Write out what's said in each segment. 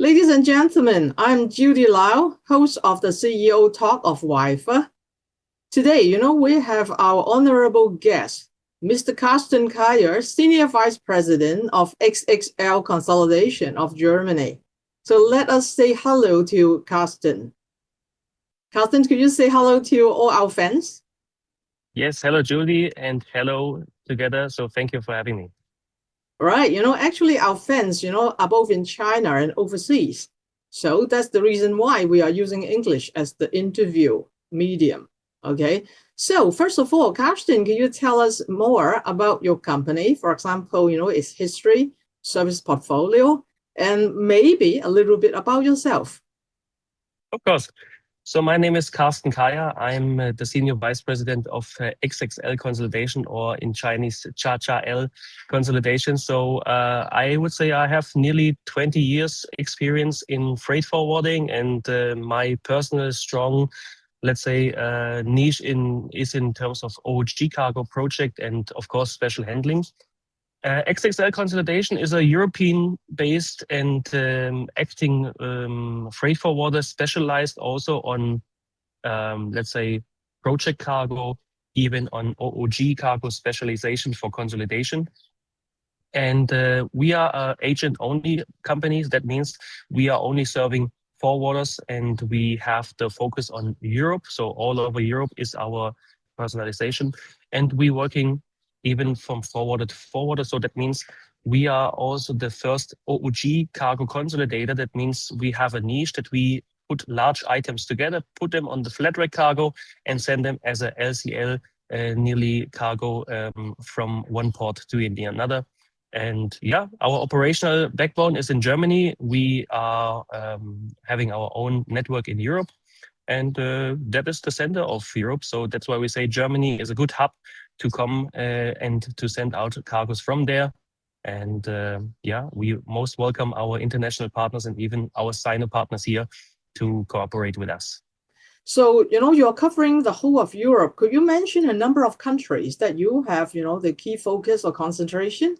Ladies and gentlemen, I'm Judy Liao, host of the CEO Talk of WIFFA. Today, we have our honorable guest, Mr. Karsten, Senior Vice President of XXL Consolidation of Germany. So let us say hello to Karsten. Karsten, could you say hello to all our fans? Yes, hello, Judy, and hello together. So thank you for having me. Right, actually our fans, are both in China and overseas. So that's the reason why we are using English as the interview medium, okay? So first of all, Karsten, can you tell us more about your company? For example, its history, service portfolio, and maybe a little bit about yourself. Of course. So my name is Karsten. I'm the Senior Vice President of XXL Consolidation, or in Chinese, XXL Consolidation. So I would say I have nearly 20 years experience in freight forwarding, and my personal strong, let's say, niche is in terms of OG cargo project and of course special handling. XXL Consolidation is a European-based and acting freight forwarder specialized also on, let's say, project cargo, even on OOG cargo specialization for consolidation. And we are agent-only companies. That means we are only serving forwarders, and we have the focus on Europe. So all over Europe is our personalization, and we working even from forwarder to forwarder. So that means we are also the first OOG cargo consolidator. That means we have a niche that we put large items together, put them on the flat rate cargo, and send them as a LCL nearly cargo from one port to another. And yeah, our operational backbone is in Germany. We are having our own network in Europe, and that is the center of Europe. So that's why we say Germany is a good hub to come and to send out cargoes from there. And yeah, we most welcome our international partners and even our signer partners here to cooperate with us. So, you're covering the whole of Europe. Could you mention a number of countries that you have, the key focus or concentration?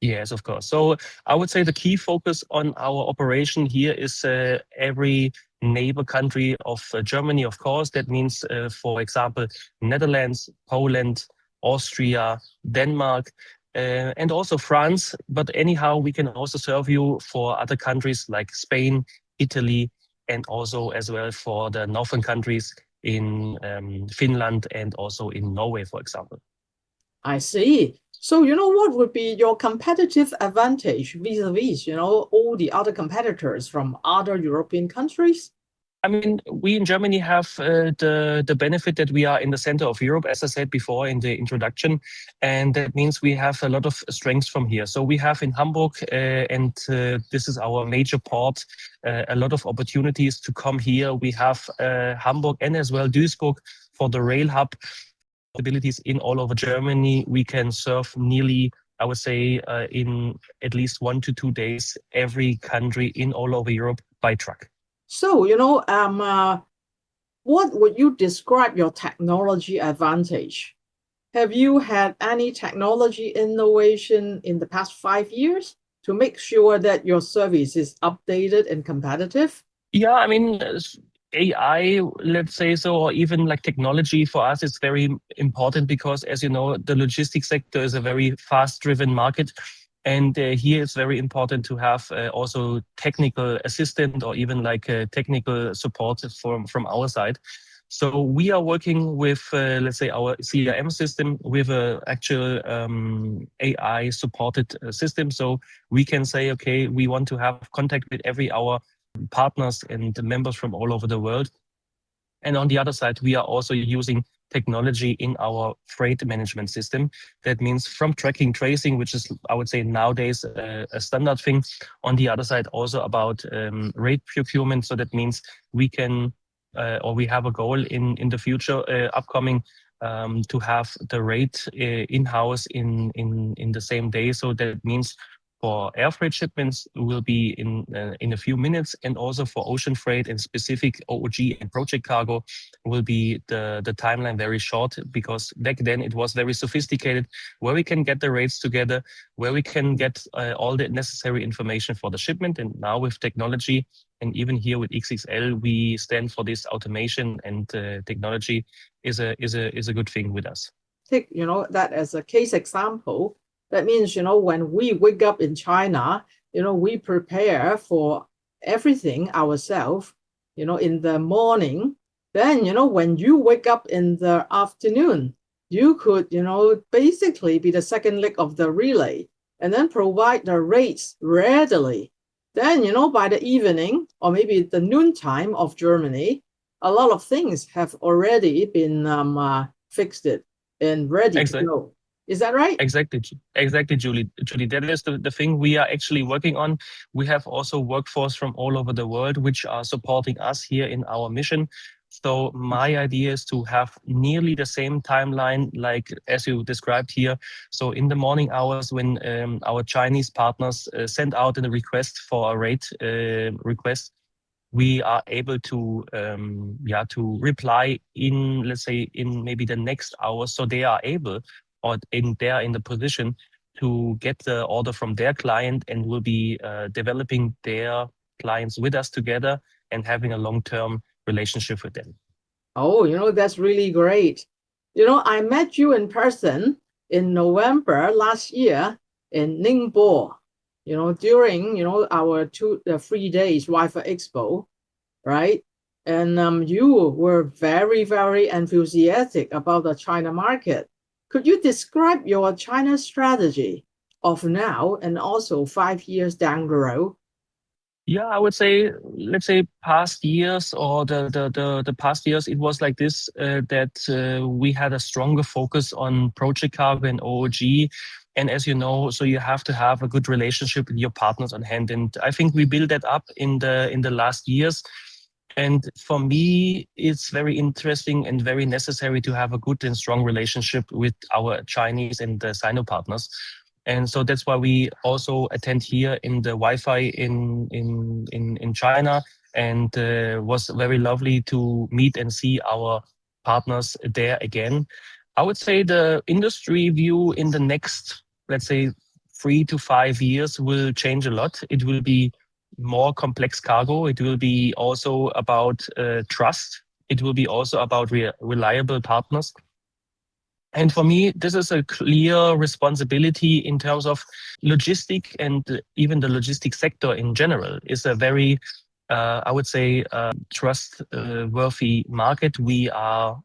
Yes, of course. So I would say the key focus on our operation here is every neighbor country of Germany, of course. That means, for example, Netherlands, Poland, Austria, Denmark, and also France. But anyhow, we can also serve you for other countries like Spain, Italy, and also as well for the northern countries in Finland and also in Norway, for example. I see. So, what would be your competitive advantage vis-a-vis, all the other competitors from other European countries? I mean, we in Germany have the benefit that we are in the center of Europe, as I said before in the introduction, and that means we have a lot of strengths from here. So we have in Hamburg, and this is our major port, a lot of opportunities to come here. We have Hamburg and as well Duisburg for the rail hub. Abilities in all over Germany. We can serve nearly, I would say, in at least 1 to 2 days, every country in all over Europe by truck. So, what would you describe your technology advantage? Have you had any technology innovation in the past 5 years to make sure that your service is updated and competitive? Yeah, I mean, AI, let's say so, or even like technology for us is very important because, as you know, the logistics sector is a very fast-driven market. And here it's very important to have also technical assistant or even like technical support from our side. So we are working with, let's say, our CRM system with an actual AI supported system. So we can say, okay, we want to have contact with every our partners and members from all over the world. And on the other side, we are also using technology in our freight management system. That means from tracking, tracing, which is, I would say, nowadays a standard thing. On the other side, also about rate procurement. So that means we can, or we have a goal in the future upcoming to have the rate in-house in the same day. So that means for air freight shipments will be in a few minutes, and also for ocean freight and specific OOG and project cargo will be the timeline very short, because back then it was very sophisticated, where we can get the rates together, where we can get all the necessary information for the shipment. And now with technology, and even here with XXL, we stand for this automation, and technology is a good thing with us. Take that as a case example. That means when we wake up in China, we prepare for everything ourselves in the morning. Then when you wake up in the afternoon, you could basically be the second leg of the relay and then provide the rates readily. Then by the evening or maybe the noontime of Germany, a lot of things have already been fixed and ready to go. Is that right? Exactly, Julie. That is the thing we are actually working on. We have also workforce from all over the world which are supporting us here in our mission. So my idea is to have nearly the same timeline, like as you described here. So in the morning hours, when our Chinese partners send out a request for a rate request, we are able to to reply in, let's say, in maybe the next hour, so they are able, or they're in the position to get the order from their client, and will be developing their clients with us together and having a long-term relationship with them. Oh, that's really great. I met you in person in November last year in Ningbo, during, our 3 days WIFFA Expo, right? And you were very, very enthusiastic about the China market. Could you describe your China strategy of now and also 5 years down the road? Yeah, I would say, let's say past years, or the past years, it was like this, that we had a stronger focus on project cargo and OOG. And as you know, so you have to have a good relationship with your partners on hand. And I think we built that up in the last years. And for me, it's very interesting and very necessary to have a good and strong relationship with our Chinese and the Sino partners. And so that's why we also attend here in the Wi-Fi in China, and was very lovely to meet and see our partners there again. I would say the industry view in the next, let's say, 3 to 5 years will change a lot. It will be more complex cargo. It will be also about trust. It will be also about reliable partners. And for me, this is a clear responsibility in terms of logistic, and even the logistic sector in general is a very, I would say, trustworthy market. We are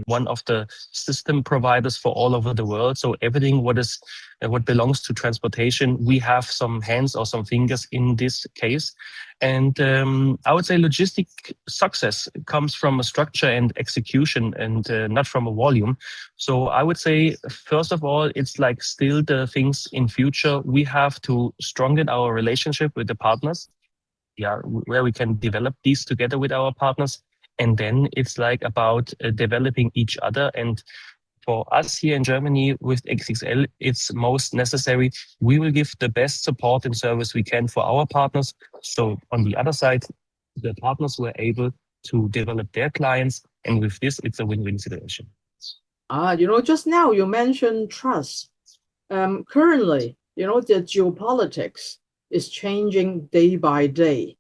one of the system providers for all over the world. So everything what belongs to transportation, we have some hands or some fingers in this case. And I would say logistic success comes from a structure and execution, and not from a volume. So I would say, first of all, it's like still the things in future. We have to strengthen our relationship with the partners, where we can develop these together with our partners. And then it's like about developing each other. And for us here in Germany with XXL, it's most necessary. We will give the best support and service we can for our partners. So on the other side, the partners were able to develop their clients. And with this, it's a win-win situation. Just now you mentioned trust. Currently, the geopolitics is changing day by day.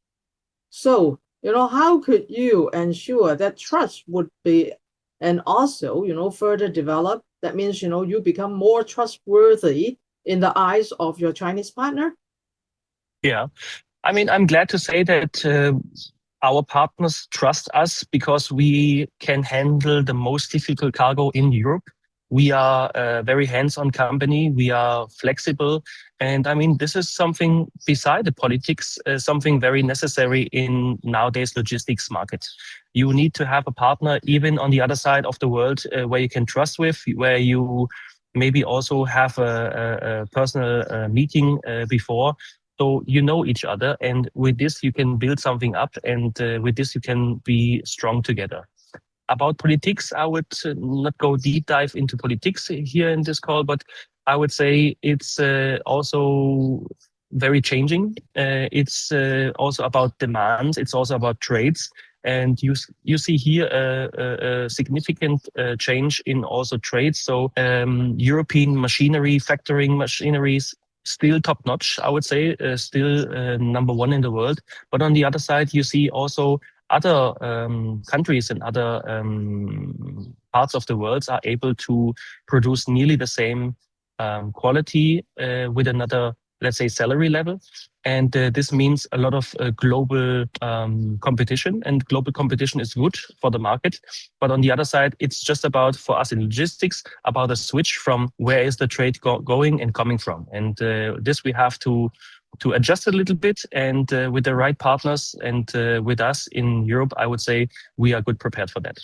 So, how could you ensure that trust would be, and also, further develop? That means, you become more trustworthy in the eyes of your Chinese partner? Yeah, I mean, I'm glad to say that our partners trust us because we can handle the most difficult cargo in Europe. We are a very hands-on company. We are flexible. And I mean, this is something beside the politics, something very necessary in nowadays logistics market. You need to have a partner even on the other side of the world where you can trust with, where you maybe also have a personal meeting before. So you know each other, and with this you can build something up, and with this you can be strong together. About politics, I would not go deep dive into politics here in this call, but I would say it's also very changing. It's also about demands. It's also about trades. And you see here a significant change in also trades. So European machinery, factoring machineries, still top notch, I would say, still number one in the world. But on the other side, you see also other countries and other parts of the world are able to produce nearly the same quality with another, let's say, salary level. And this means a lot of global competition, and global competition is good for the market. But on the other side, it's just about, for us in logistics, about a switch from where is the trade going and coming from. And this we have to adjust a little bit, and with the right partners and with us in Europe, I would say we are good prepared for that.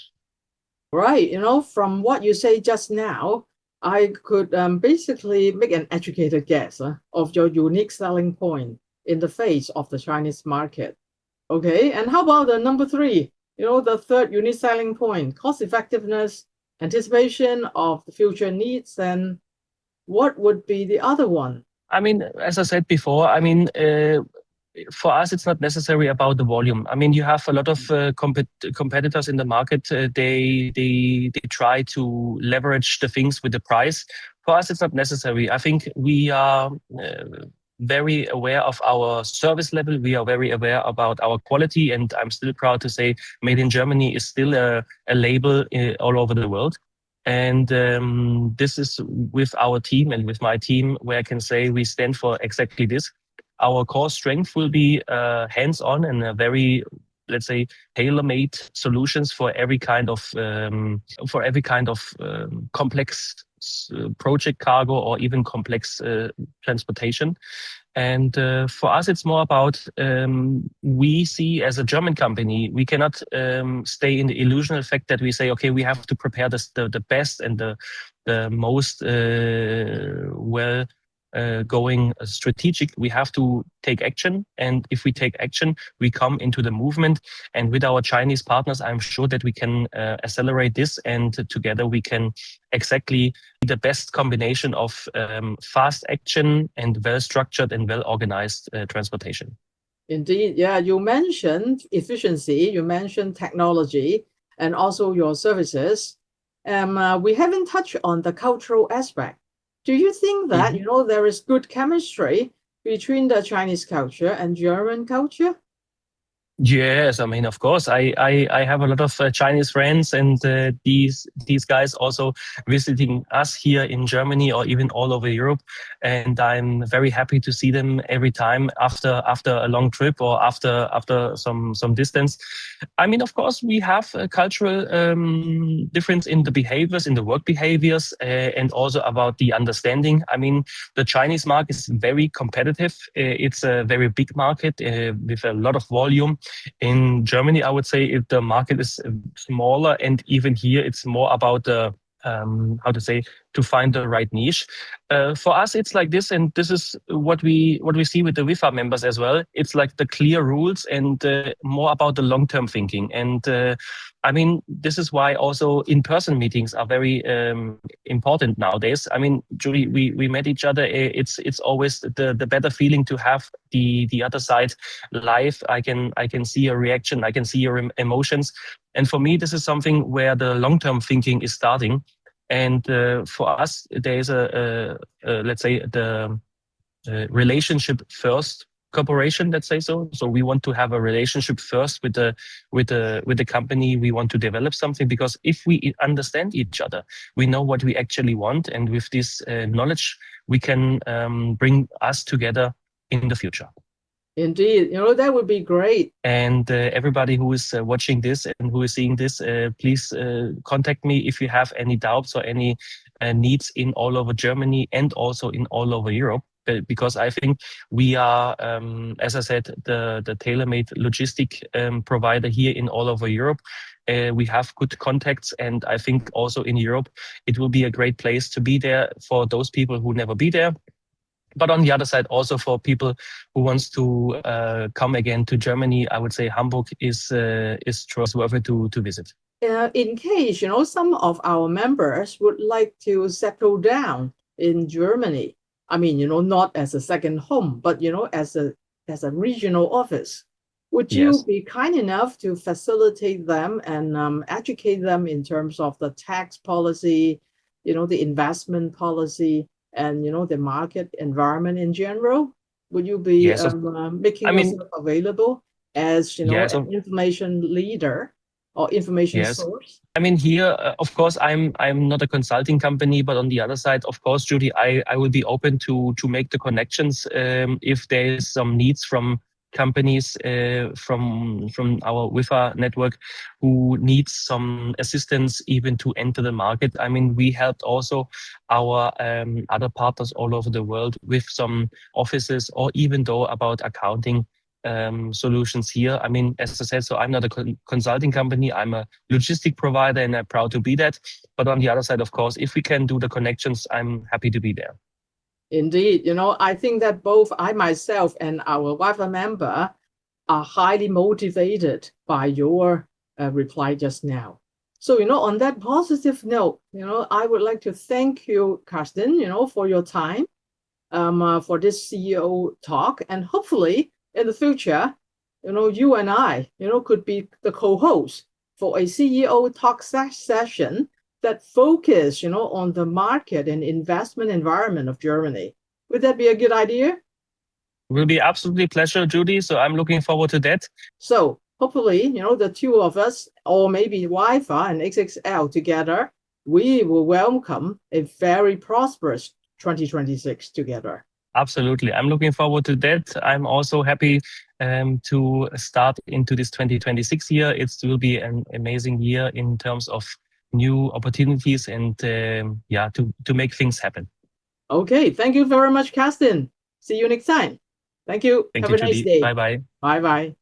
Right. From what you say just now, I could basically make an educated guess of your unique selling point in the face of the Chinese market. Okay, and how about the number 3? The third unique selling point, cost effectiveness, anticipation of the future needs, and what would be the other one? I mean, as I said before, I mean, for us, it's not necessary about the volume. I mean, you have a lot of competitors in the market. They try to leverage the things with the price. For us, it's not necessary. I think we are very aware of our service level. We are very aware about our quality. And I'm still proud to say Made in Germany is still a label all over the world. And this is with our team and with my team where I can say we stand for exactly this. Our core strength will be hands-on and a very, let's say, tailor-made solutions for every kind of complex project cargo or even complex transportation. And for us, it's more about we see as a German company, we cannot stay in the illusional fact that we say, okay, we have to prepare the best and the most going strategic. We have to take action. And if we take action, we come into the movement. And with our Chinese partners, I'm sure that we can accelerate this. And together we can exactly the best combination of fast action and well-structured and well-organized transportation. Indeed. Yeah, you mentioned efficiency, you mentioned technology, and also your services. We haven't touched on the cultural aspect. Do you think that, there is good chemistry between the Chinese culture and German culture? Yes, I mean, of course, I have a lot of Chinese friends, and these guys also visiting us here in Germany or even all over Europe, and I'm very happy to see them every time after a long trip or after some distance. I mean, of course, we have a cultural difference in the behaviors, in the work behaviors, and also about the understanding. I mean, the Chinese market is very competitive. It's a very big market with a lot of volume. In Germany, I would say if the market is smaller, and even here it's more about the to find the right niche. For us, it's like this, and this is what we see with the WIFFA members as well. It's like the clear rules and more about the long-term thinking. And I mean, this is why also in-person meetings are very important nowadays. I mean, Judy, we met each other. It's always the better feeling to have the other side live. I can see your reaction. I can see your emotions. And for me, this is something where the long-term thinking is starting. And for us, there is let's say the relationship first cooperation. Let's say so. So we want to have a relationship first with the company. We want to develop something, because if we understand each other, we know what we actually want, and with this knowledge, we can bring us together in the future. Indeed, that would be great. And everybody who is watching this and who is seeing this, please contact me if you have any doubts or any needs in all over Germany and also in all over Europe. Because I think we are, as I said, the tailor-made logistic provider here in all over Europe. We have good contacts, and I think also in Europe, it will be a great place to be there for those people who never be there. But on the other side, also for people who wants to come again to Germany, I would say Hamburg is worth to visit. In case, some of our members would like to settle down in Germany, I mean, not as a second home, but, as a regional office. Would you Yes. be kind enough to facilitate them and educate them in terms of the tax policy, the investment policy, and, the market environment in general? Would you be Yes. making I mean, yourself available as, yes. an information leader or information Yes. source? I mean, here, of course, I'm not a consulting company, but on the other side, of course, Judy, I will be open to make the connections if there is some needs from companies from our WIFFA network who needs some assistance even to enter the market. I mean, we helped also our other partners all over the world with some offices or even though about accounting solutions here. I mean, as I said, so I'm not a consulting company. I'm a logistic provider, and I'm proud to be that. But on the other side, of course, if we can do the connections, I'm happy to be there. Indeed, I think that both I myself and our WIFFA member are highly motivated by your reply just now. So, on that positive note, I would like to thank you, Karsten, for your time for this CEO talk. And hopefully in the future, you and I, could be the co-host for a CEO talk session that focus, on the market and investment environment of Germany. Would that be a good idea? Will be absolutely pleasure, Judy. So I'm looking forward to that. So hopefully, the two of us, or maybe WIFFA and XXL together, we will welcome a very prosperous 2026 together. Absolutely. I'm looking forward to that. I'm also happy to start into this 2026 year. It will be an amazing year in terms of new opportunities and to make things happen. Okay. Thank you very much, Karsten. See you next time. Thank you. Thank Have you, a nice Judy. day. Bye-bye. Bye-bye.